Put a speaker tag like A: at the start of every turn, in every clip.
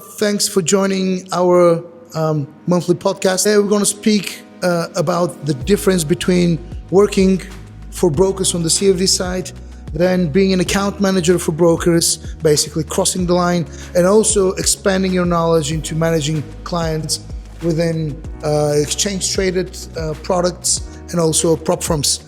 A: Thanks for joining our monthly podcast. Today we're going to speak about the difference between working for brokers on the CFD side, then being an account manager for brokers, basically crossing the line, and also expanding your knowledge into managing clients within exchange-traded products and also prop firms.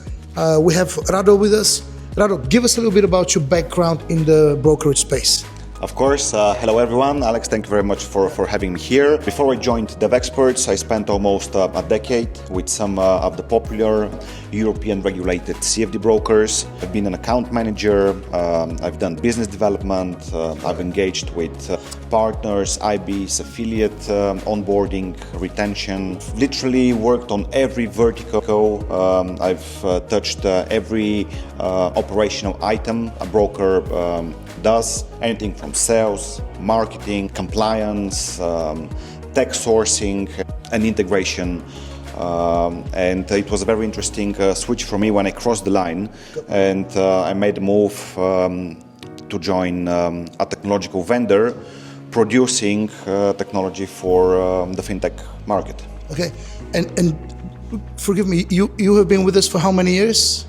A: We have Rado with us. Rado, give us a little bit about your background in the brokerage space.
B: Of course. Hello everyone. Alex, thank you very much for having me here. Before I joined DXbrief, I spent almost a decade with some of the popular European regulated CFD brokers. I've been an account manager, I've done business development, I've engaged with partners, IBs, affiliate onboarding, retention. Literally worked on every vertical. I've touched every operational item a broker does, anything from sales, marketing, compliance, tech sourcing, and integration. And it was a very interesting switch for me when I crossed the line, and I made a move to join a technological vendor producing technology for the fintech market.
A: Okay, and forgive me, you have been with us for how many years?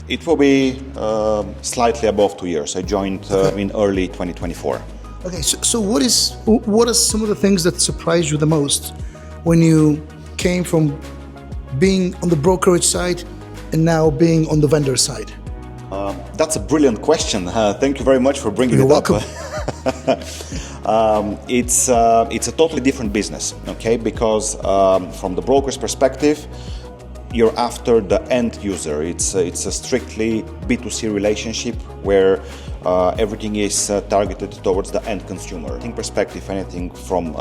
B: It will be slightly above 2 years. I joined in early 2024.
A: Okay, so what are some of the things that surprised you the most when you came from being on the brokerage side and now being on the vendor side?
B: That's a brilliant question. Thank you very much for bringing
A: You're
B: it
A: welcome.
B: up. It's a totally different business, okay? Because from the broker's perspective, you're after the end user. It's a strictly B2C relationship where everything is targeted towards the end consumer. In perspective, anything from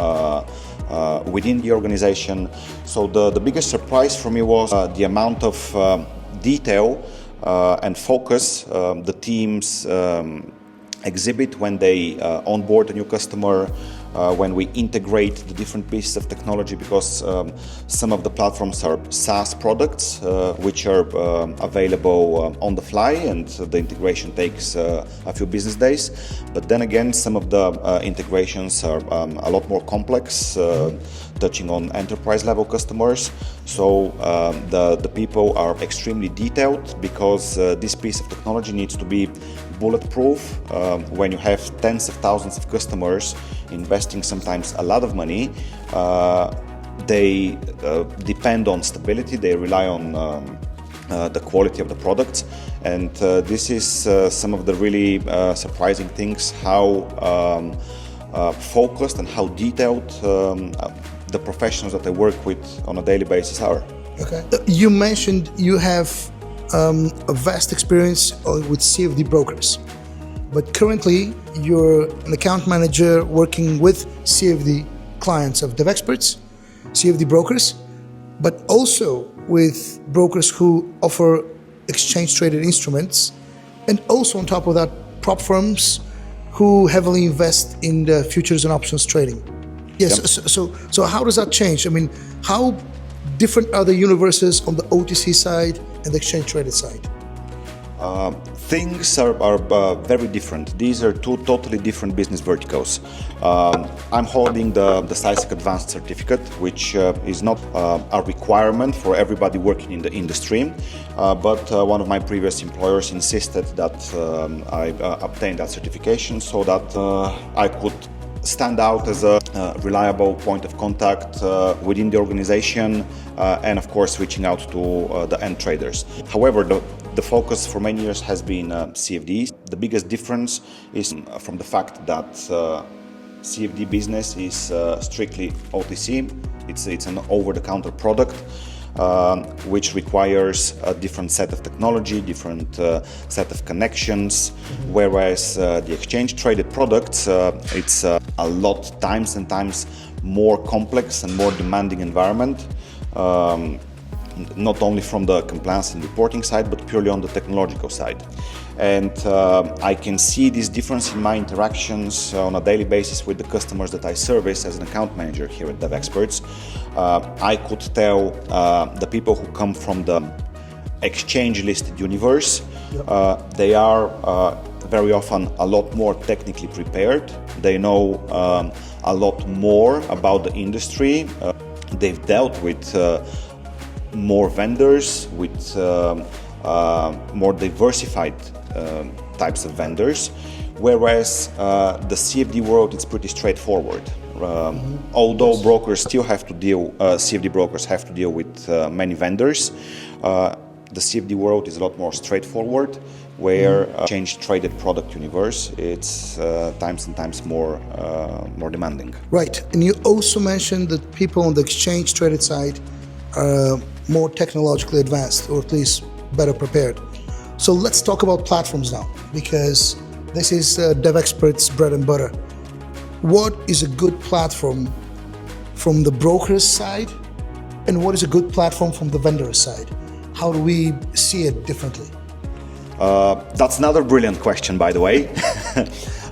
B: within the organization. So the biggest surprise for me was the amount of detail and focus the teams exhibit when they onboard a new customer, when we integrate the different pieces of technology, because some of the platforms are SaaS products which are available on the fly, and the integration takes a few business days. But then again, some of the integrations are a lot more complex, touching on enterprise level customers. So the people are extremely detailed, because this piece of technology needs to be bulletproof. When you have tens of thousands of customers investing sometimes a lot of money, they depend on stability, they rely on the quality of the products, and this is some of the really surprising things, how focused and how detailed the professionals that I work with on a daily basis are.
A: Okay. You mentioned you have a vast experience with CFD brokers, but currently you're an account manager working with CFD clients of DXbrief, CFD brokers, but also with brokers who offer exchange-traded instruments, and also on top of that, prop firms who heavily invest in the futures and options trading. Yes. Yep. So how does that change? I mean, how different are the universes on the OTC side and the exchange-traded side?
B: Things are very different. These are two totally different business verticals. I'm holding the SISAC Advanced Certificate, which is not a requirement for everybody working in the industry, but one of my previous employers insisted that I obtain that certification so that I could stand out as a reliable point of contact within the organization, and of course reaching out to the end traders. However, the focus for many years has been CFDs. The biggest difference is from the fact that CFD business is strictly OTC. It's an over-the-counter product, which requires a different set of technology, different set of connections, whereas the exchange-traded products, it's a lot times and times more complex and more demanding environment, not only from the compliance and reporting side, but purely on the technological side. And I can see this difference in my interactions on a daily basis with the customers that I service as an account manager here at DXbrief. I could tell the people who come from the exchange-listed universe, they are very often a lot more technically prepared. They know a lot more about the industry. They've dealt with more vendors, with more diversified types of vendors, whereas the CFD world is pretty straightforward. Although brokers still have to deal, CFD brokers have to deal with many vendors, the CFD world is a lot more straightforward, where exchange traded product universe, it's times and times more demanding.
A: Right, and you also mentioned that people on the exchange traded side are more technologically advanced, or at least better prepared. So let's talk about platforms now, because this is DXbrief's bread and butter. What is a good platform from the broker's side, and what is a good platform from the vendor's side? How do we see it differently?
B: That's another brilliant question, by the way.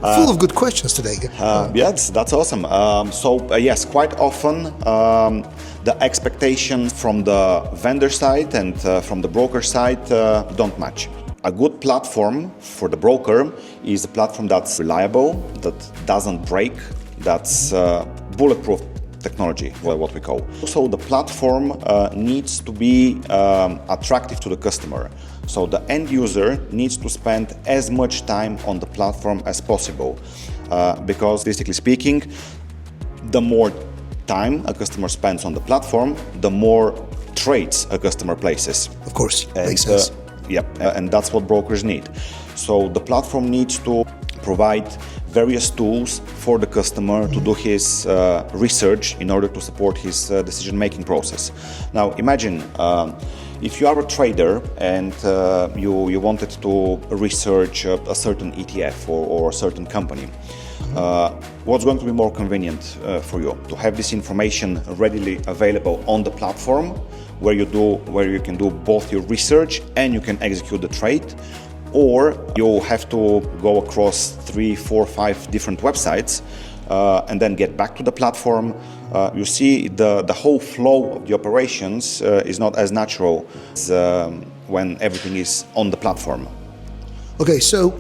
A: Full of good questions today.
B: Yes, that's awesome. Yes, quite often the expectations from the vendor side and from the broker side don't match. A good platform for the broker is a platform that's reliable, that doesn't break, that's bulletproof technology, what we call. So the platform needs to be attractive to the customer. So the end user needs to spend as much time on the platform as possible, because statistically speaking, the more time a customer spends on the platform, the more trades a customer places.
A: Of course, makes sense.
B: And that's what brokers need. So the platform needs to provide various tools for the customer to do his research in order to support his decision-making process. Now imagine if you are a trader and you wanted to research a certain ETF or a certain company. What's going to be more convenient for you? To have this information readily available on the platform, where you can do both your research and you can execute the trade, or you have to go across 3, 4, 5 different websites and then get back to the platform. You see, the whole flow of the operations is not as natural as when everything is on the platform.
A: Okay, so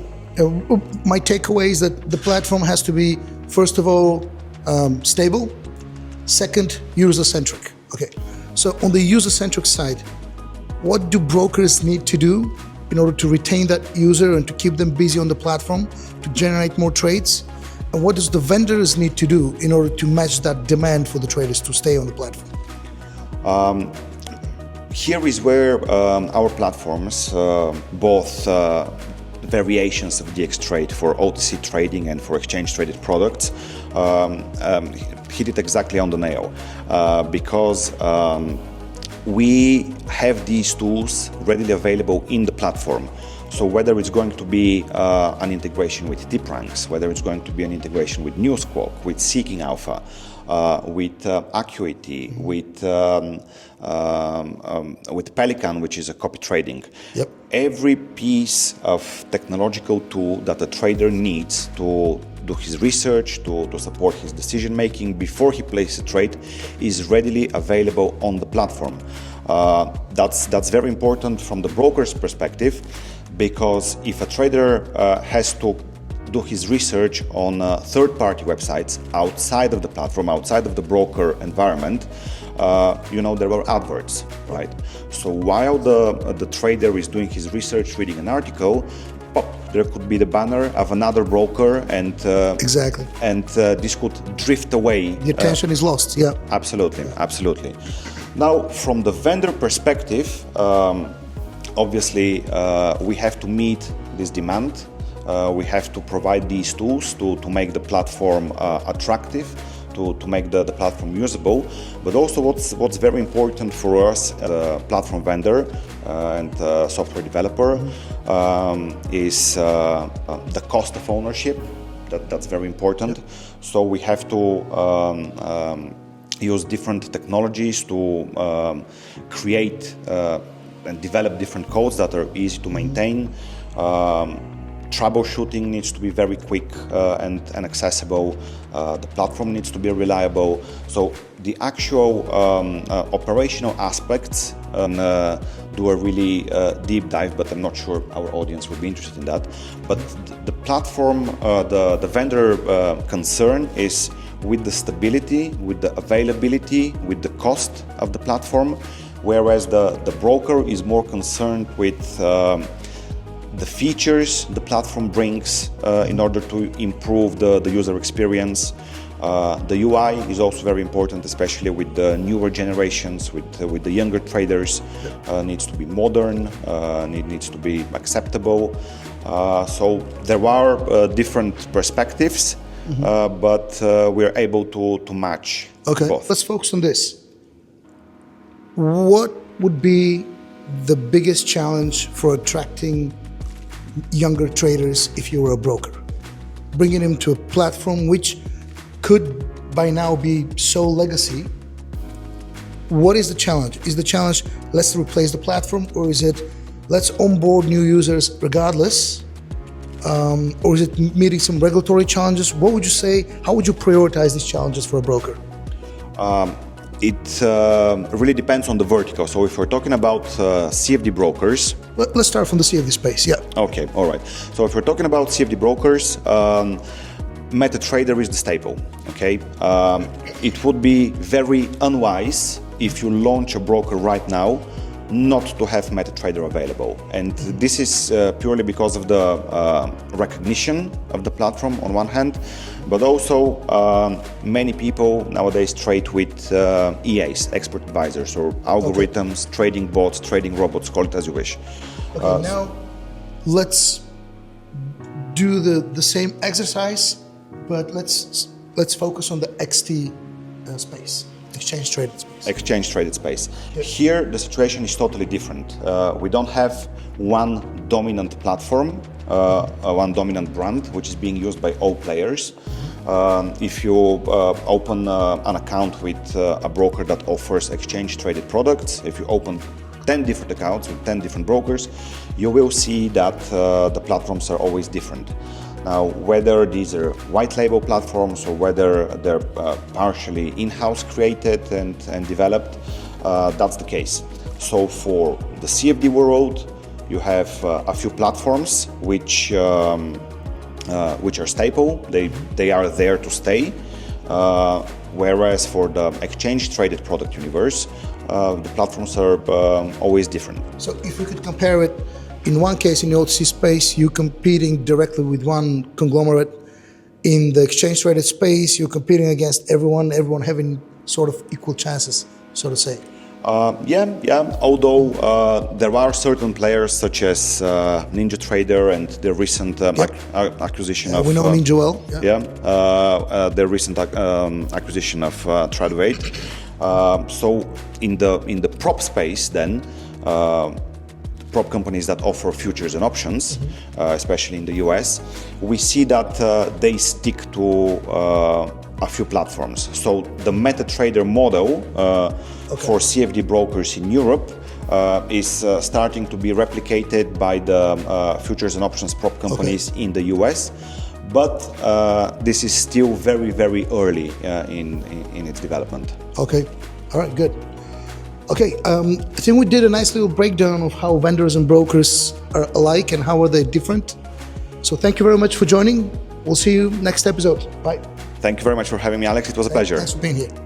A: my takeaway is that the platform has to be, first of all, stable, second, user-centric. Okay, so on the user-centric side, what do brokers need to do in order to retain that user and to keep them busy on the platform, to generate more trades? And what does the vendors need to do in order to match that demand for the traders to stay on the platform?
B: Here is where our platforms, both variations of DXtrade for OTC trading and for exchange traded products, hit it exactly on the nail, because we have these tools readily available in the platform. So whether it's going to be an integration with DXbrief, whether it's going to be an integration with Newsquawk, with Seeking Alpha, with Acuity, with Pelican, which is a copy trading.
A: Yep.
B: Every piece of technological tool that a trader needs to do his research, to support his decision making before he places a trade, is readily available on the platform. That's very important from the broker's perspective, because if a trader has to do his research on third-party websites outside of the platform, outside of the broker environment, there are adverts, right? So while the trader is doing his research, reading an article, there could be the banner of another broker, and
A: exactly,
B: and this could drift away.
A: The attention is lost. Yeah,
B: absolutely. Now, from the vendor perspective, obviously, we have to meet this demand. We have to provide these tools to make the platform attractive, to make the platform usable. But also what's very important for us as a platform vendor and software developer is the cost of ownership. That's very important. So we have to use different technologies to create and develop different codes that are easy to maintain. Troubleshooting needs to be very quick and accessible. The platform needs to be reliable. So the actual operational aspects, do a really deep dive, but I'm not sure our audience would be interested in that. But the platform, the vendor concern is with the stability, with the availability, with the cost of the platform, whereas the broker is more concerned with the features the platform brings in order to improve the user experience. The UI is also very important, especially with the newer generations, with the younger traders. Needs to be modern, needs to be acceptable. So there are different perspectives, but we're able to match both.
A: Let's focus on this. What would be the biggest challenge for attracting younger traders if you were a broker? Bringing them to a platform which could by now be so legacy. What is the challenge? Is the challenge let's replace the platform, or is it let's onboard new users regardless? Or is it meeting some regulatory challenges? What would you say? How would you prioritize these challenges for a broker?
B: It really depends on the vertical. So if we're talking about CFD brokers...
A: Let's start from the CFD space, yeah.
B: Okay, all right. So if we're talking about CFD brokers, MetaTrader is the staple, okay? It would be very unwise if you launch a broker right now not to have MetaTrader available. And this is purely because of the recognition of the platform on one hand, but also many people nowadays trade with EAs, expert advisors, or algorithms, trading bots, trading robots, call it as you wish.
A: Okay, now let's do the same exercise, but let's focus on the XT space. Exchange traded space.
B: Exchange traded space.
A: Yes.
B: Here the situation is totally different. We don't have one dominant platform, one dominant brand, which is being used by all players. If you open an account with a broker that offers exchange traded products, if you open 10 different accounts with 10 different brokers, you will see that the platforms are always different. Now, whether these are white label platforms or whether they're partially in-house created and developed, that's the case. So for the CFD world, you have a few platforms which are stable. They are there to stay. Whereas for the exchange traded product universe, the platforms are always different.
A: So if we could compare it, in one case, in the OTC space, you're competing directly with one conglomerate. In the exchange traded space, you're competing against everyone having sort of equal chances, so to say.
B: Yeah. Although there are certain players such as NinjaTrader and their recent acquisition of...
A: we know Ninja well.
B: Their recent acquisition of Tradeweight. So in the prop space, then, prop companies that offer futures and options, especially in the US, we see that they stick to a few platforms. So the MetaTrader model for CFD brokers in Europe is starting to be replicated by the futures and options prop companies in the US. But this is still very, very early in its development.
A: Okay, all right, good. Okay, I think we did a nice little breakdown of how vendors and brokers are alike and how are they different. So thank you very much for joining. We'll see you next episode. Bye.
B: Thank you very much for having me, Alex. It was a pleasure.
A: Thanks for being here.